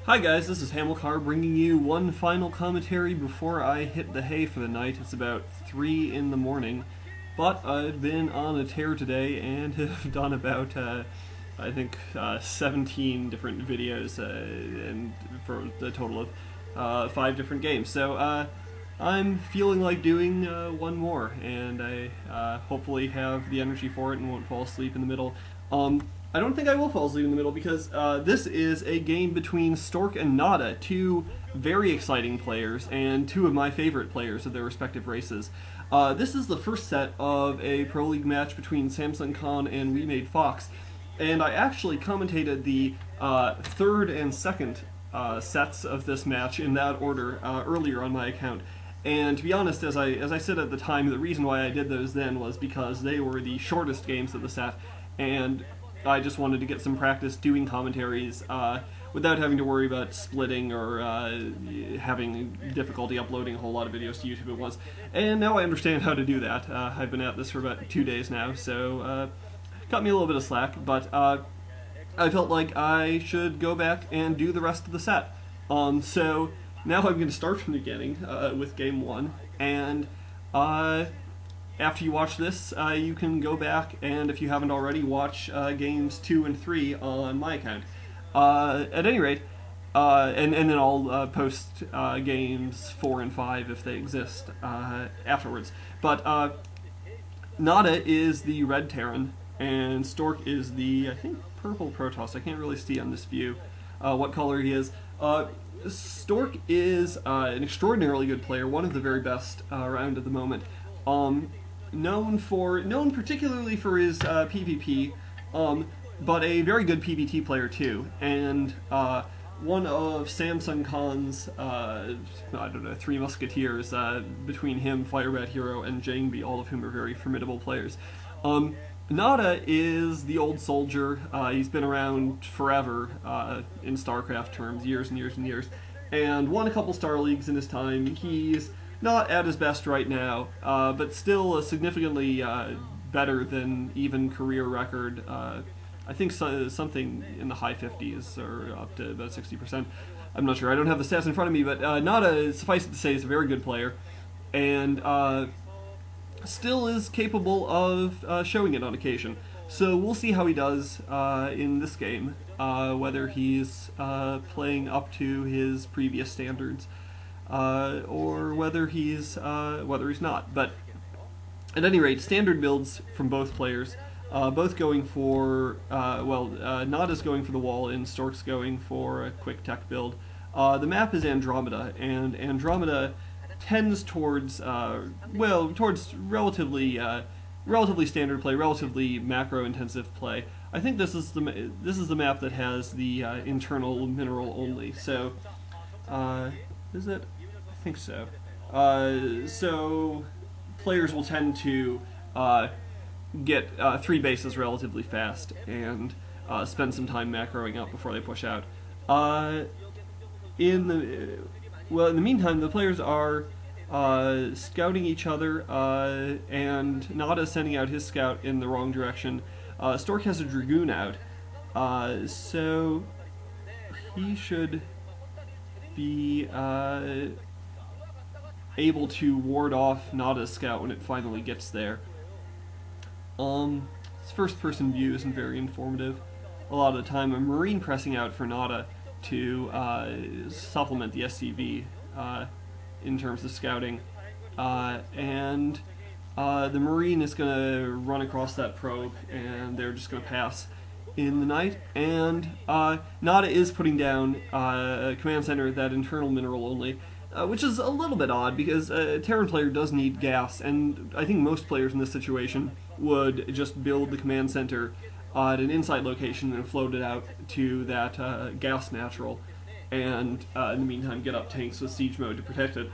Hi guys, this is Hamilcar bringing you one final commentary before I hit the hay for the night. It's about 3 in the morning, but I've been on a tear today and have done about, I think, 17 different videos, and for the total of 5 different games. So I'm feeling like doing one more, and I hopefully have the energy for it and won't fall asleep in the middle. I don't think I will fall asleep in the middle because this is a game between Stork and Nada, two very exciting players and two of my favorite players of their respective races. This is the first set of a Pro League match between Samsung Khan and WeMade Fox, and I actually commentated the third and second sets of this match in that order earlier on my account. And to be honest, as I said at the time, the reason why I did those then was because they were the shortest games of the set, and I just wanted to get some practice doing commentaries without having to worry about splitting or having difficulty uploading a whole lot of videos to YouTube at once. And now I understand how to do that. I've been at this for about 2 days now, so cut me a little bit of slack, but I felt like I should go back and do the rest of the set. So now I'm going to start from the beginning with Game 1, and after you watch this, you can go back and, if you haven't already, watch games 2 and 3 on my account. At any rate, and then I'll post games 4 and 5 if they exist afterwards. But Nada is the red Terran, and Stork is the, I think, purple Protoss. I can't really see on this view what color he is. Stork is an extraordinarily good player, one of the very best around at the moment. Known particularly for his PvP, but a very good PvT player too, and one of Samsung Khan's, I don't know, 3 musketeers, between him, Firebat Hero, and Jangbi, all of whom are very formidable players. Nada is the old soldier. He's been around forever in StarCraft terms, years and years and years, and won a couple Star Leagues in his time. He's not at his best right now, but still significantly better than even career record. I think something in the high 50s or up to about 60%. I'm not sure. I don't have the stats in front of me, but Nada, suffice it to say, is a very good player, and still is capable of showing it on occasion. So we'll see how he does in this game, whether he's playing up to his previous standards. Or whether he's not. But at any rate, standard builds from both players, both going for Nada's going for the wall and Stork's going for a quick tech build. The map is Andromeda, and Andromeda tends towards relatively standard play, relatively macro intensive play. I think this is the map that has the internal mineral only. So is it? I think so. So players will tend to get 3 bases relatively fast and spend some time macroing up before they push out. In the meantime, the players are scouting each other, and Nada sending out his scout in the wrong direction. Stork has a Dragoon out, so he should be able to ward off Nada's scout when it finally gets there. This first-person view isn't very informative. A lot of the time, a Marine pressing out for Nada to supplement the SCV in terms of scouting, and the Marine is going to run across that probe, and they're just going to pass in the night, and Nada is putting down a command center, that internal mineral only, which is a little bit odd because a Terran player does need gas, and I think most players in this situation would just build the command center at an inside location and float it out to that gas natural, and in the meantime get up tanks with siege mode to protect it.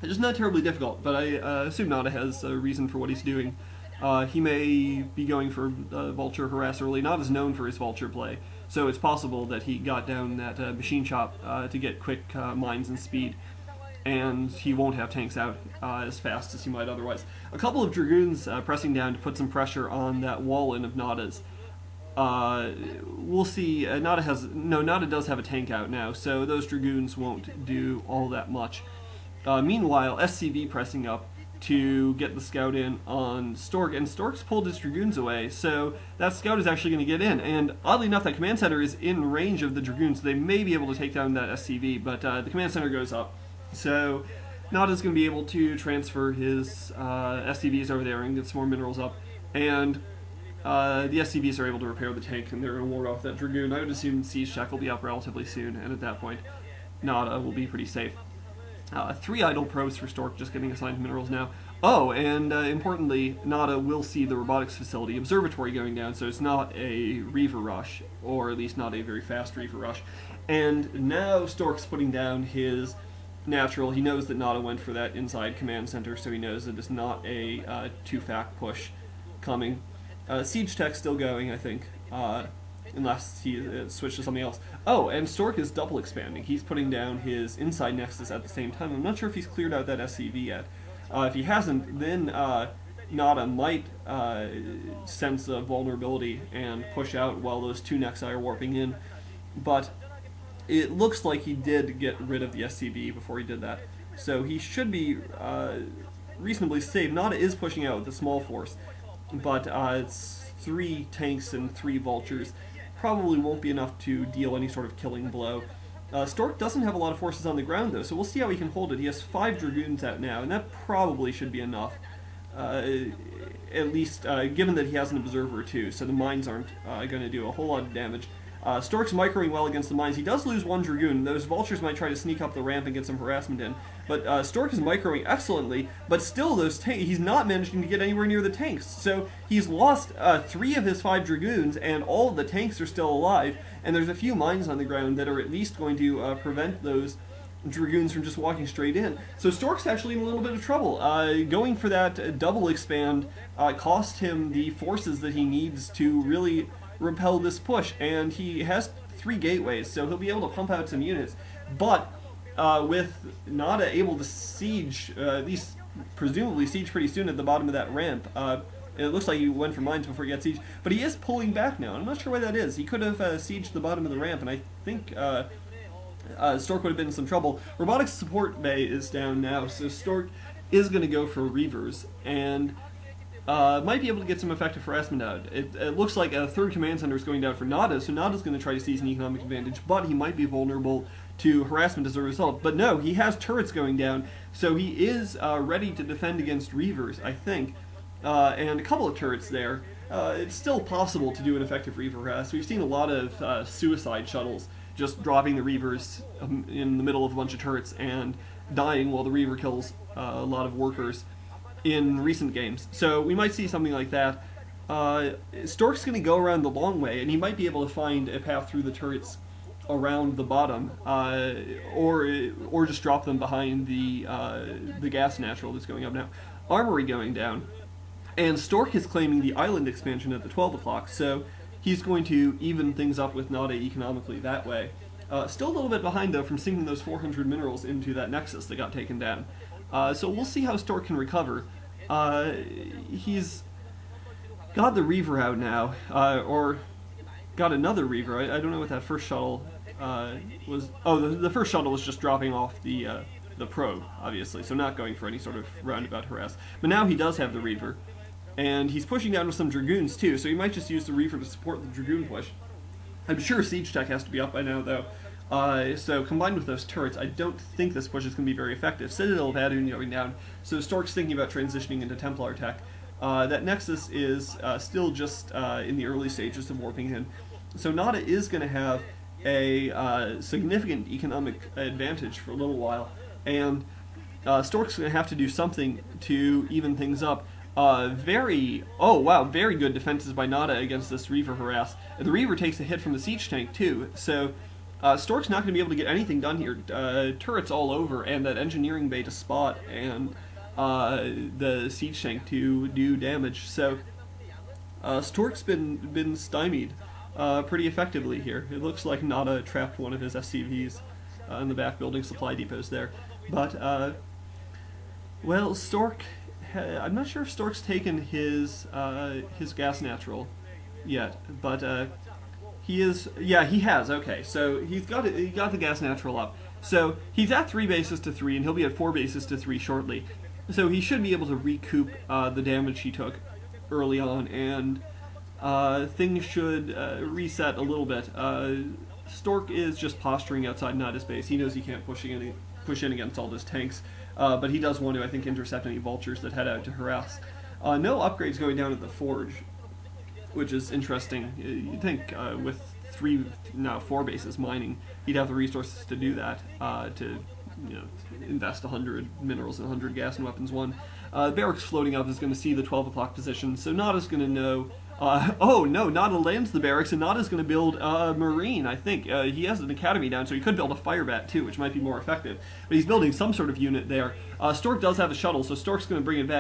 It's just not terribly difficult, but I assume Nada has a reason for what he's doing. He may be going for Vulture Harass early. Nada's known for his Vulture play, so it's possible that he got down that machine shop to get quick mines and speed, and he won't have tanks out as fast as he might otherwise. A couple of Dragoons pressing down to put some pressure on that wall-in of Nada's. we'll see. Nada does have a tank out now, so those Dragoons won't do all that much. Meanwhile, SCV pressing up to get the scout in on Stork, and Stork's pulled his Dragoons away, so that scout is actually going to get in. And oddly enough, that command center is in range of the Dragoons, so they may be able to take down that SCV, but the command center goes up. So Nada's going to be able to transfer his SCVs over there and get some more minerals up, and the SCVs are able to repair the tank, and they're going to ward off that Dragoon. I would assume Siege Check will be up relatively soon, and at that point, Nada will be pretty safe. 3 idle probes for Stork, just getting assigned minerals now. Oh, and importantly, Nada will see the robotics facility observatory going down, so it's not a Reaver rush, or at least not a very fast Reaver rush. And now Stork's putting down his natural. He knows that Nada went for that inside command center, so he knows that it's not a 2-fac push coming. Siege Tech's still going, I think, unless he switched to something else. Oh, and Stork is double expanding. He's putting down his inside nexus at the same time. I'm not sure if he's cleared out that SCV yet. If he hasn't, then Nada might sense a vulnerability and push out while those 2 Nexi are warping in. But it looks like he did get rid of the SCV before he did that. So he should be reasonably safe. Nada is pushing out with a small force, but it's 3 tanks and 3 vultures. Probably won't be enough to deal any sort of killing blow. Stork doesn't have a lot of forces on the ground, though, so we'll see how he can hold it. He has 5 Dragoons out now, and that probably should be enough. At least, given that he has an observer, too, so the mines aren't going to do a whole lot of damage. Stork's microing well against the mines. He does lose 1 Dragoon. Those vultures might try to sneak up the ramp and get some harassment in. But Stork is microing excellently, but still he's not managing to get anywhere near the tanks. So he's lost 3 of his 5 Dragoons, and all of the tanks are still alive. And there's a few mines on the ground that are at least going to prevent those Dragoons from just walking straight in. So Stork's actually in a little bit of trouble. Going for that double expand cost him the forces that he needs to really repel this push, and he has 3 gateways, so he'll be able to pump out some units. But with Nada able to siege, at least presumably siege pretty soon at the bottom of that ramp, it looks like he went for mines before he got sieged, but he is pulling back now. I'm not sure why that is. He could have sieged the bottom of the ramp, and I think Stork would have been in some trouble. Robotics support bay is down now, so Stork is going to go for Reavers, and might be able to get some effective harassment out. It looks like a 3rd command center is going down for Nada, so Nada's going to try to seize an economic advantage, but he might be vulnerable to harassment as a result. But no, he has turrets going down, so he is ready to defend against Reavers, I think. And a couple of turrets there. It's still possible to do an effective Reaver harass. We've seen a lot of suicide shuttles just dropping the Reavers in the middle of a bunch of turrets and dying while the Reaver kills a lot of workers in recent games. So we might see something like that. Stork's going to go around the long way, and he might be able to find a path through the turrets around the bottom, or just drop them behind the gas natural that's going up now. Armory going down, and Stork is claiming the island expansion at the 12 o'clock, so he's going to even things up with Nada economically that way. Still a little bit behind, though, from sinking those 400 minerals into that nexus that got taken down. So we'll see how Stork can recover. He's got the Reaver out now, or got another Reaver. I don't know what that first shuttle was. Oh, the first shuttle was just dropping off the probe, obviously, so not going for any sort of roundabout harass. But now he does have the Reaver, and he's pushing down with some Dragoons too, so he might just use the Reaver to support the Dragoon push. I'm sure Siege Tech has to be up by now, though. So combined with those turrets, I don't think this push is going to be very effective. Citadel of Adun going down, so Stork's thinking about transitioning into Templar tech. That Nexus is still just in the early stages of warping in. So Nada is going to have a significant economic advantage for a little while, and Stork's going to have to do something to even things up. Very good defenses by Nada against this Reaver harass. The Reaver takes a hit from the siege tank too, so Stork's not going to be able to get anything done here. Turrets all over, and that engineering bay to spot, and the siege tank to do damage. So Stork's been stymied pretty effectively here. It looks like Nada trapped one of his SCVs in the back building supply depots there. But, well, Stork... I'm not sure if Stork's taken his gas natural. yet, but he is. Yeah, he has. Okay, so he got the gas natural up. So he's at 3 bases to 3, and he'll be at 4 bases to 3 shortly. So he should be able to recoup the damage he took early on, and things should reset a little bit. Stork is just posturing outside Nada's base. He knows he can't push in against all those tanks, but he does want to, I think, intercept any vultures that head out to harass. No upgrades going down at the forge, which is interesting. You'd think with 4 bases mining, he'd have the resources to do that, to invest 100 minerals and 100 gas and weapons 1. Barracks floating up is going to see the 12 o'clock position, so Nada's going to know. Oh no, Nada lands the barracks, and Nada's going to build a marine, I think. He has an academy down, so he could build a fire bat too, which might be more effective. But he's building some sort of unit there. Stork does have a shuttle, so Stork's going to bring it back